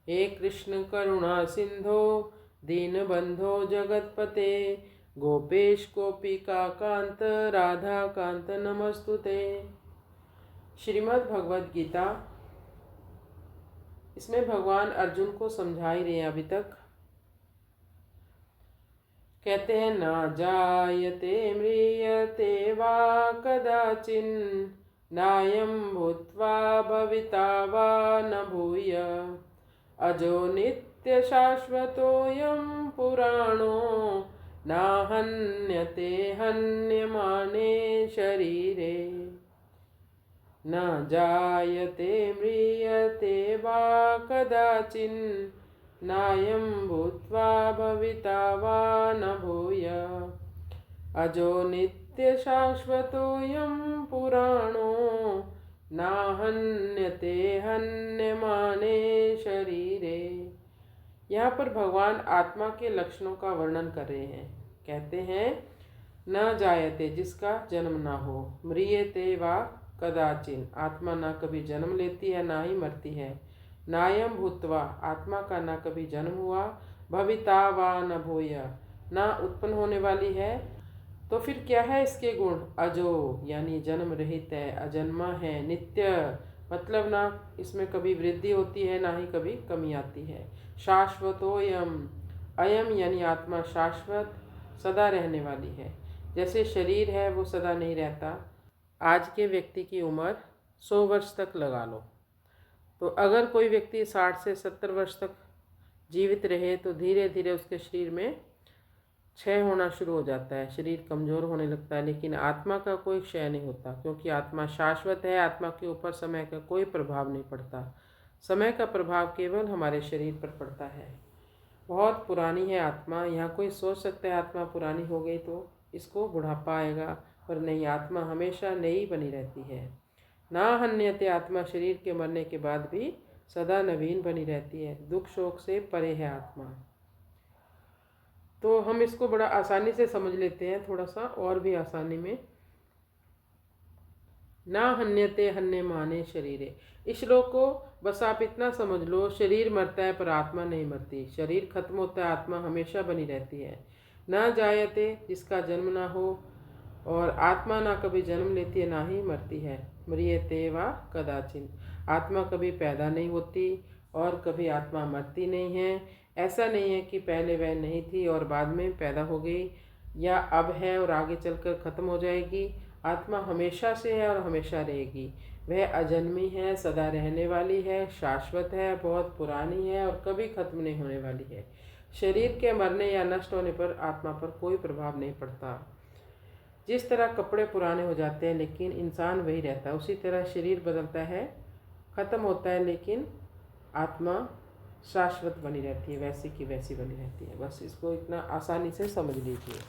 हे कृष्ण करुणा सिंधो दीनबंधो जगतपते गोपेश गोपिका कांत राधा कांत नमस्तुते। श्रीमद् भगवद गीता, इसमें भगवान अर्जुन को समझा ही रहे हैं। अभी तक कहते हैं, ना जायते म्रियते वा कदाचिन नायं भूत्वा भविता वा न भूय अजो नित्य शाश्वतोऽयं पुराणो ना हन्यते हन्यमाने शरीरे। न जायते म्रियते वा कदाचिन नायं भूत्वा भविता वा न भूय अजो नित्य शाश्वतोऽयं पुराणो ना हन्यते हन्यमाने शरीरे। यहाँ पर भगवान आत्मा के लक्षणों का वर्णन कर रहे हैं। कहते हैं, न जायते जिसका जन्म ना हो, म्रियते वा कदाचिन आत्मा ना कभी जन्म लेती है ना ही मरती है, नायम भूत्वा आत्मा का ना कभी जन्म हुआ, भविता वा न भूय ना उत्पन्न होने वाली है। तो फिर क्या है इसके गुण? अजो यानी जन्म रहित है, अजन्मा है, नित्य मतलब ना इसमें कभी वृद्धि होती है ना ही कभी कमी आती है। शाश्वतोयम, अयम यानी आत्मा शाश्वत सदा रहने वाली है। जैसे शरीर है वो सदा नहीं रहता। आज के व्यक्ति की उम्र 100 वर्ष तक लगा लो, तो अगर कोई व्यक्ति 60 से 70 वर्ष तक जीवित रहे तो धीरे धीरे उसके शरीर में क्षय होना शुरू हो जाता है, शरीर कमज़ोर होने लगता है। लेकिन आत्मा का कोई क्षय नहीं होता, क्योंकि आत्मा शाश्वत है। आत्मा के ऊपर समय का कोई प्रभाव नहीं पड़ता। समय का प्रभाव केवल हमारे शरीर पर पड़ता है। बहुत पुरानी है आत्मा। यहाँ कोई सोच सकता है आत्मा पुरानी हो गई तो इसको बुढ़ापा आएगा, पर नहीं, आत्मा हमेशा नई बनी रहती है। ना हन्यते, आत्मा शरीर के मरने के बाद भी सदा नवीन बनी रहती है। दुख शोक से परे है आत्मा। तो हम इसको बड़ा आसानी से समझ लेते हैं, थोड़ा सा और भी आसानी में। ना हन्यते हन्यमाने शरीरे, इस श्लोक को बस आप इतना समझ लो, शरीर मरता है पर आत्मा नहीं मरती। शरीर खत्म होता है, आत्मा हमेशा बनी रहती है। ना जायते जिसका जन्म ना हो, और आत्मा ना कभी जन्म लेती है ना ही मरती है। म्रियते वा कदाचिन, आत्मा कभी पैदा नहीं होती और कभी आत्मा मरती नहीं है। ऐसा नहीं है कि पहले वह नहीं थी और बाद में पैदा हो गई, या अब है और आगे चलकर ख़त्म हो जाएगी। आत्मा हमेशा से है और हमेशा रहेगी। वह अजन्मी है, सदा रहने वाली है, शाश्वत है, बहुत पुरानी है और कभी ख़त्म नहीं होने वाली है। शरीर के मरने या नष्ट होने पर आत्मा पर कोई प्रभाव नहीं पड़ता। जिस तरह कपड़े पुराने हो जाते हैं लेकिन इंसान वही रहता है, उसी तरह शरीर बदलता है, ख़त्म होता है, लेकिन आत्मा शाश्वत बनी रहती है, वैसी की वैसी बनी रहती है। बस इसको इतना आसानी से समझ लीजिए।